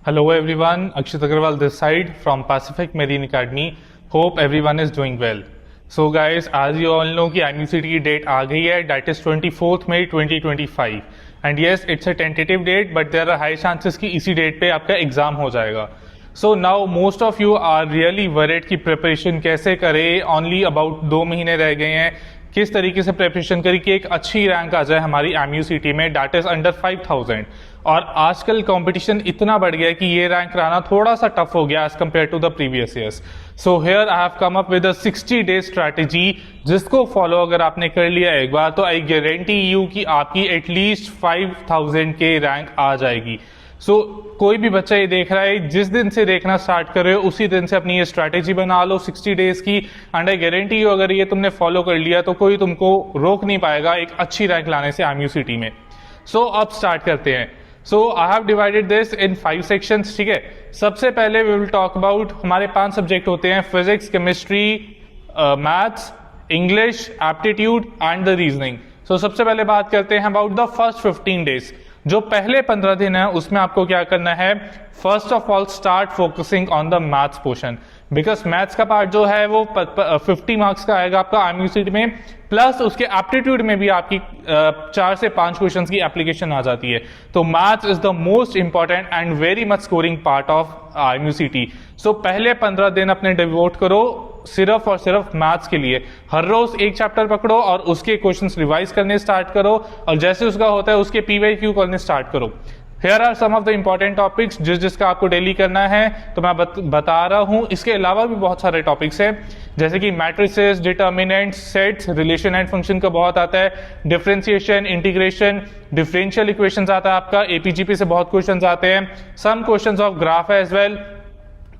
Hello everyone, Akshit Agarwal this side from Pacific Marine Academy. Hope everyone is doing well. So guys, as you all know कि IMUCT की date आ गई है, that is 24th May 2025. And yes, it's a tentative date, but there are high chances कि इसी date पे आपका exam हो जाएगा. So now most of you are really worried कि प्रिपरेशन कैसे करें. Only about 2 महीने रह गए हैं. किस तरीके से प्रिपरेशन करी कि एक अच्छी रैंक आ जाए हमारी MUCT में, डेट इज अंडर 5000. और आजकल कंपटीशन इतना बढ़ गया है कि ये रैंक लाना थोड़ा सा टफ हो गया as compared to the previous years. So here I have come up with a 60-day strategy, जिसको फॉलो अगर आपने कर लिया एक बार तो आई गारंटी यू कि आपकी एटलीस्ट 5000 के रैंक आ जाएगी. सो कोई भी बच्चा ये देख रहा है, जिस दिन से देखना स्टार्ट कर रहे हो उसी दिन से अपनी ये स्ट्रैटेजी बना लो 60 डेज की. एंड आई गारंटी यू अगर ये तुमने फॉलो कर लिया तो कोई तुमको रोक नहीं पाएगा एक अच्छी रैंक लाने से MUCT में. सो अब स्टार्ट करते हैं. So I have divided this in 5 sections. ठीक है, सबसे पहले वी विल टॉक अबाउट, हमारे 5 सब्जेक्ट होते हैं: physics, chemistry, maths, English, aptitude and the reasoning. So सबसे पहले बात करते हैं अबाउट द फर्स्ट 15 डेज. जो पहले 15 दिन है उसमें आपको क्या करना है, first of all start focusing on the maths portion, because maths का पार्ट जो है वो 50 मार्क्स का आएगा आपका MUCT में, प्लस उसके एप्टीट्यूड में भी आपकी 4 से 5 क्वेश्चंस की एप्लीकेशन आ जाती है. तो maths is the most important and very much scoring part of MUCT. सो पहले 15 दिन अपने डिवोट करो सिर्फ और सिर्फ मैथ्स के लिए. हर रोज एक चैप्टर पकड़ो और उसके क्वेश्चंस रिवाइज करने स्टार्ट करो, और जैसे उसका होता है उसके PYQ करने स्टार्ट करो. Here are some of the important topics जिसका आपको डेली करना है, तो मैं बता रहा हूं. इसके अलावा भी बहुत सारे टॉपिक्स हैं, जैसे कि matrices, determinants, sets, relation and function का बहुत आता है, डिफरेंशिएशन, इंटीग्रेशन, डिफरेंशियल इक्वेशंस आता है आपका, APGP से बहुत क्वेश्चंस आते हैं, some questions of graph as well,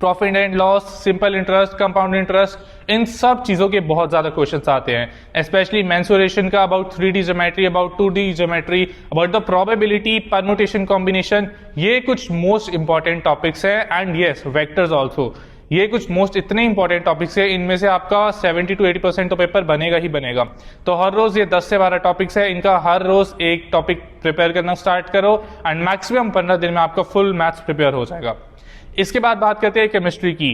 profit and loss, simple interest, compound interest, इन सब चीजों के बहुत ज्यादा क्वेश्चंस आते हैं. स्पेशली मेंसुरेशन का, about 3D geometry, about 2D geometry, about the probability, permutation, combination, ये कुछ मोस्ट इंपॉर्टेंट टॉपिक्स हैं. एंड यस, वेक्टर्स ऑल्सो, ये कुछ मोस्ट इतने इंपॉर्टेंट टॉपिक्स है, इनमें से आपका 70 to 80% तो पेपर बनेगा ही बनेगा. तो हर रोज ये 10 से 12 टॉपिक्स है, इनका हर रोज एक टॉपिक प्रिपेयर करना स्टार्ट करो एंड मैक्सिमम 15 दिन में आपका फुल मैथ्स प्रिपेयर हो जाएगा. इसके बाद बात करते हैं केमिस्ट्री की.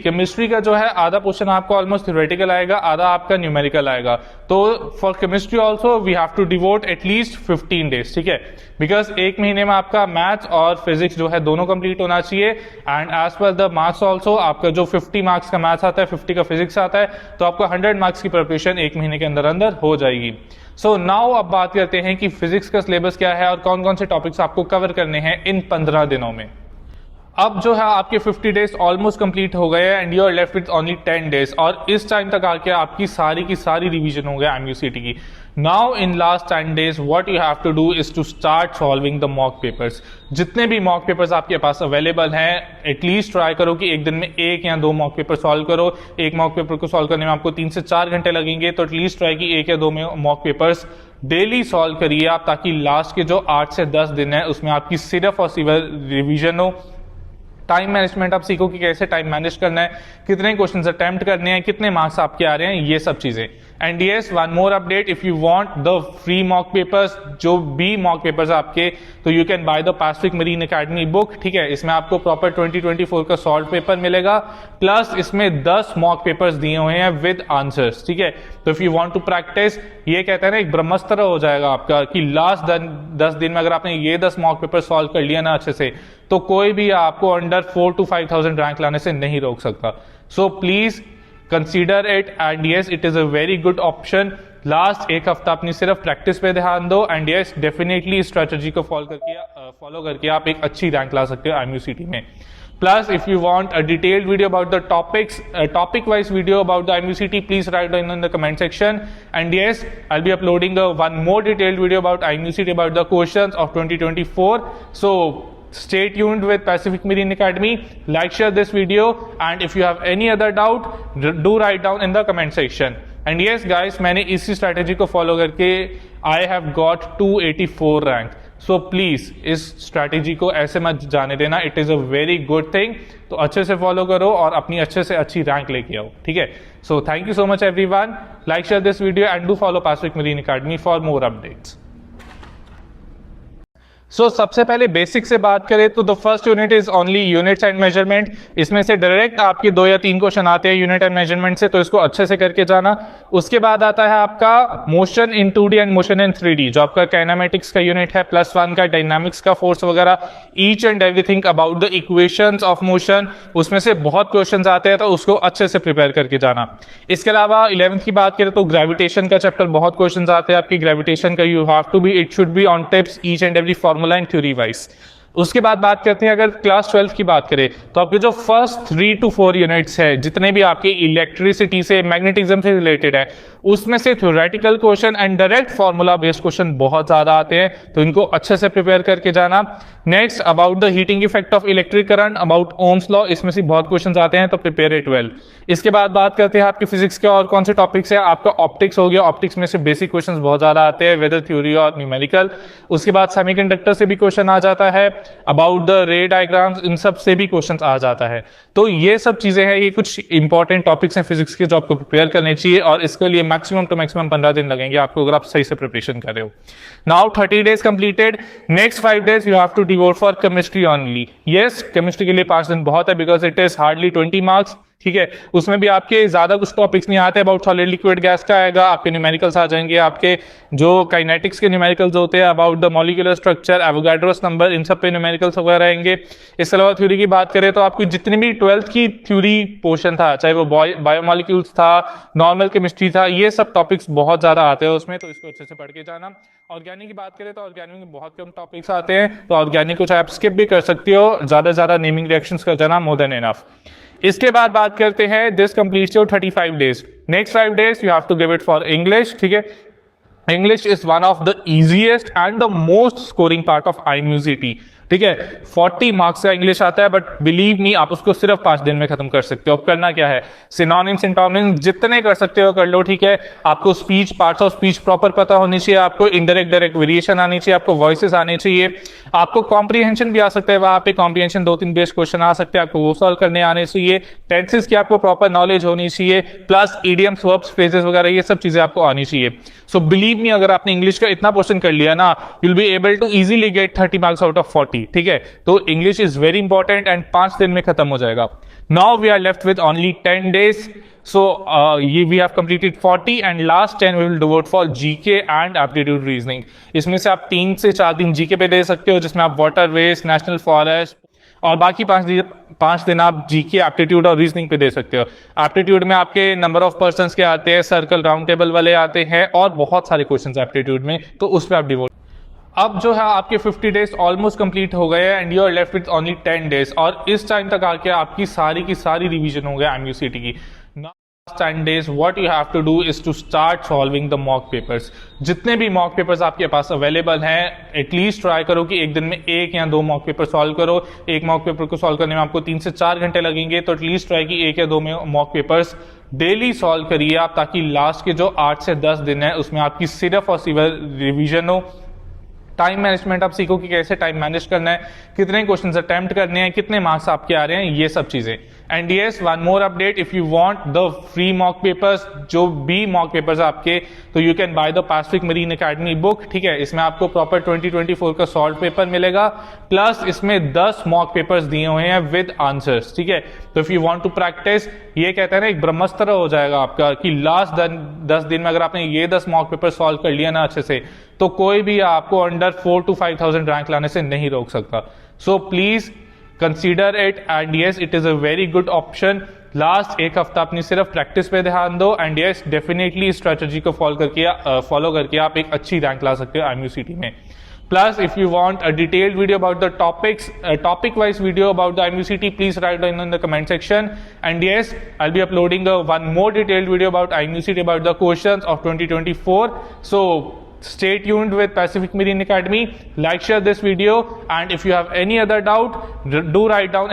केमिस्ट्री का जो है आधा पोर्शन आपको ऑलमोस्ट थ्योरेटिकल आएगा, आधा आपका न्यूमेरिकल आएगा. तो for chemistry also we have to devote at least 15 days. ठीक है, बिकॉज एक महीने में आपका मैथ्स और फिजिक्स जो है दोनों कंप्लीट होना चाहिए. And as per the marks also, आपका जो 50 मार्क्स का मैथ्स आता है, 50 का फिजिक्स आता है, तो आपको 100 मार्क्स की प्रिपरेशन एक महीने के अंदर अंदर हो जाएगी. सो नाउ अब बात करते हैं कि फिजिक्स का सिलेबस क्या है और कौन कौन से टॉपिक्स आपको कवर करने हैं इन 15 दिनों में. अब जो है आपके 50 डेज ऑलमोस्ट कंप्लीट हो गए and you are left with only 10 days, और इस टाइम तक आके आपकी सारी की सारी रिवीजन हो गया MUCT की. Now in last 10 days what you have to do is to start solving the mock papers. जितने भी मॉक पेपर्स आपके पास अवेलेबल हैं, एटलीस्ट ट्राई करो कि एक दिन में 1 या 2 मॉक पेपर सॉल्व करो. एक मॉक पेपर को सॉल्व करने में आपको 3 से 4 घंटे लगेंगे, तो एटलीस्ट ट्राई कि 1 या 2 मॉक पेपर्स डेली सॉल्व करिए आप, ताकि लास्ट के जो 8 से 10 दिन है उसमें आपकी सिर्फ और सिर्फ रिविजन हो. टाइम मैनेजमेंट आप सीखो कि कैसे टाइम मैनेज करना है, कितने क्वेश्चंस अटेम्प्ट करने हैं, कितने मार्क्स आपके आ रहे हैं, ये सब चीजें. And yes, one more update, if you want the free mock papers, जो भी मॉक पेपर्स आपके, तो you can by the Pacific marine academy book. ठीक है, इसमें आपको प्रॉपर 2024 का सॉल्व पेपर मिलेगा, प्लस इसमें 10 मॉक पेपर्स दिए हुए हैं विद आंसर्स. ठीक है, तो if you want to practise, ये कहते हैं ना एक ब्रह्मास्त्र हो जाएगा आपका कि लास्ट 10 दिन में अगर आपने ये 10 मॉक पेपर सॉल्व कर लिया ना अच्छे से, तो कोई भी आपको अंडर 4 to 5000 रैंक लाने से नहीं रोक सकता. So please consider it and yes, it is a very good option. Last एक हफ्ता अपनी सिर्फ प्रैक्टिस पे ध्यान दो एंड यस, डेफिनेटली इस स्ट्रेटजी को फॉलो करके आप एक अच्छी रैंक ला सकते हो MUCT में. Plus, if you want a detailed video about the topics, a topic-wise video about the MUCT, please write down in the comment section. And yes, I'll be uploading one more detailed video about MUCT, about the questions of 2024. So stay tuned with Pacific Marine Academy. Like, share this video, and if you have any other doubt, do write down in the comment section. And yes, guys, मैंने इसी strategy को follow करके I have got 284 rank. So please इस strategy को ऐसे मत जाने देना, it is a very good thing. तो अच्छे से फॉलो करो और अपनी अच्छे से अच्छी रैंक लेके आओ. ठीक है, so thank you so much everyone. Like, share this video and do follow Pacific marine academy for more updates. सबसे पहले बेसिक से बात करें तो the first unit is only units and measurement. इसमें से डायरेक्ट आपके 2 या 3 क्वेश्चन आते हैं यूनिट एंड मेजरमेंट से, तो इसको अच्छे से करके जाना। उसके बाद आता है आपका motion in 2D and motion in 3D, जो आपका काइनेमेटिक्स का यूनिट है, +1 का डायनामिक्स का फोर्स वगैरह, each and everything about the equations of motion. उसमें से बहुत क्वेश्चंस आते हैं, तो उसको अच्छे से प्रिपेयर करके जाना। इसके अलावा 11th की बात करें तो ग्रेविटेशन का चैप्टर बहुत क्वेश्चंस आते हैं आपकी ग्रेविटेशन का। You have to be, it should be on tips each and every formula and theory wise. उसके बाद बात करते हैं, अगर क्लास 12 की बात करें तो आपके जो फर्स्ट 3 to 4 यूनिट्स है, जितने भी आपके इलेक्ट्रिसिटी से, मैग्नेटिज्म से रिलेटेड है, उसमें से theoretical question and direct formula based question बहुत ज्यादा आते हैं, तो इनको अच्छे से प्रिपेयर करके जाना। Next, about the heating effect of electric current, about Ohm's law, इसमें से बहुत क्वेश्चन आते हैं, तो प्रिपेयर इट वेल। इसके बाद बात करते हैं आपके फिजिक्स के और कौन से टॉपिक्स है। आपका ऑप्टिक्स हो गया, ऑप्टिक्स में से बेसिक क्वेश्चन बहुत ज्यादा आते हैं, वेदर थ्योरी और न्यूमेरिकल। उसके बाद सेमीकंडक्टर से भी क्वेश्चन आ जाता है, अबाउट द रे डायग्राम्स, इन सब से भी क्वेश्चन आ जाता है। तो ये सब चीजें हैं, ये कुछ इंपॉर्टेंट टॉपिक्स हैं फिजिक्स के जो आपको प्रिपेयर करने चाहिए, और इसके लिए मैक्सिमम टू मैक्सिमम 15 दिन लगेंगे आपको, अगर आप सही से प्रिपरेशन कर रहे हो। Now 30 days completed. Next 5 days you have to devote for chemistry only. Yes, chemistry के लिए 5 दिन बहुत है, because it is hardly 20 marks. ठीक है, उसमें भी आपके ज्यादा कुछ टॉपिक्स नहीं आते। अबाउट सॉलिड लिक्विड गैस का आएगा, आपके न्यूमेरिकल्स आ जाएंगे, आपके जो काइनेटिक्स के न्यूमेरिकल्स होते हैं, about the molecular structure, Avogadro's number, इन सब पे न्यूमेरिकल्स वगैरह आएंगे। इसके अलावा थ्योरी की बात करें तो आपकी जितनी भी 12th की थ्योरी पोर्शन था, चाहे वो बायोमॉलिक्यूल्स था, नॉर्मल केमिस्ट्री था, ये सब टॉपिक्स बहुत ज्यादा आते हैं उसमें, तो इसको अच्छे से पढ़ के जाना। ऑर्गेनिक की बात करें तो ऑर्गेनिक में बहुत कम टॉपिक्स आते हैं, तो ऑर्गेनिक को चाहे आप स्किप भी कर सकते हो, ज्यादा से ज्यादा नेमिंग रिएक्शंस कर जाना, मोर देन इनफ। इसके बाद बात करते हैं, this completes your 35 days। Next 5 days you have to give it for English. ठीक है, English is one of the easiest and the most scoring part of IMUCT। ठीक है, 40 मार्क्स का इंग्लिश आता है, बट बिलीव मी आप उसको सिर्फ 5 दिन में खत्म कर सकते हो। अब करना क्या है, सिनोनिम्स सिंटोनिम्स जितने कर सकते हो कर लो। ठीक है, आपको speech, parts of speech proper पता होनी चाहिए, आपको इनडायरेक्ट डायरेक्ट वेरिएशन आनी चाहिए, आपको वॉइसेस आने चाहिए, आपको कॉम्प्रीहेंशन भी आ सकता है, वहां पे कॉम्प्रीहेंशन 2-3 बेस्ड क्वेश्चन आ सकते हैं, आपको वो सॉल्व करने आने चाहिए। टेंसेस की आपको प्रॉपर नॉलेज होनी चाहिए, प्लस इडियम्स, वर्ब्स, फ्रेजेस वगैरह ये सब चीजें आपको आनी चाहिए। सो बिलीव मी, अगर आपने इंग्लिश का इतना पोर्शन कर लिया ना, you will be able to easily get 30 marks out of 40। ठीक है, तो English is very important and 5 दिन में खत्म हो जाएगा। Now we are left with only 10 days। So we have completed 40 and last 10 we will devote for GK and aptitude reasoning। इसमें से आप 3 से 4 दिन GK पे दे सकते हो, जिसमें आप वाटर वेस्ट, नेशनल फॉरेस्ट, और बाकी 5 दिन आप GK, एप्टीट्यूड और रीजनिंग पे दे सकते हो। एप्टीट्यूड में आपके नंबर ऑफ पर्संस के आते हैं, सर्कल राउंड टेबल वाले आते हैं, और बहुत सारे क्वेश्चंस एप्टीट्यूड में, तो उस पर आप डिवोट। अब जो है आपके 50 days ऑलमोस्ट कंप्लीट हो गए and you are left with only 10 days, और इस टाइम तक आके आपकी सारी की सारी रिवीजन हो गया IMUCT की। 10 days what you have to do is to start solving the mock papers। जितने भी mock papers आपके पास अवेलेबल हैं, एटलीस्ट ट्राई करो कि एक दिन में 1 या 2 mock paper सॉल्व करो। एक mock paper को सॉल्व करने में आपको 3 से 4 घंटे लगेंगे, तो एटलीस्ट ट्राई कि 1 या 2 mock papers डेली सॉल्व करिए आप, ताकि लास्ट के जो 8 से 10 दिन है उसमें आपकी सिर्फ और सिर्फ रिविजन हो। टाइम मैनेजमेंट आप सीखो कि कैसे टाइम मैनेज करना है, कितने क्वेश्चंस अटेम्प्ट करने हैं, कितने मार्क्स आपके आ रहे हैं, ये सब चीजें। And yes, one more update, if you want the free mock papers, जो भी मॉक पेपर्स आपके, तो you can by the Pacific marine academy book. ठीक है, इसमें आपको प्रॉपर 2024 का सॉल्व पेपर मिलेगा, प्लस इसमें 10 मॉक पेपर्स दिए हुए हैं विद आंसर्स। ठीक है, तो if you want to practise, ये कहते हैं ना, एक ब्रह्मास्त्र हो जाएगा आपका कि लास्ट 10 दिन में अगर आपने ये 10 मॉक पेपर सॉल्व कर लिया ना अच्छे से, तो कोई भी आपको अंडर 4 to 5,000 रैंक लाने से नहीं रोक सकता। So please consider it, and yes, it is a very good option. Last 1 हफ्ता अपनी सिर्फ प्रैक्टिस पे ध्यान दो, एंड यस, डेफिनेटली इस स्ट्रेटजी को फॉलो करके आप एक अच्छी रैंक ला सकते हो IMUCT में। Plus, if you want a detailed video about the topics, a topic-wise video about the IMUCT, please write down in the comment section. And yes, I'll be uploading one more detailed video about IMUCT, about the questions of 2024. So stay tuned with Pacific Marine Academy. Like, share this video, and if you have any other doubt, do write down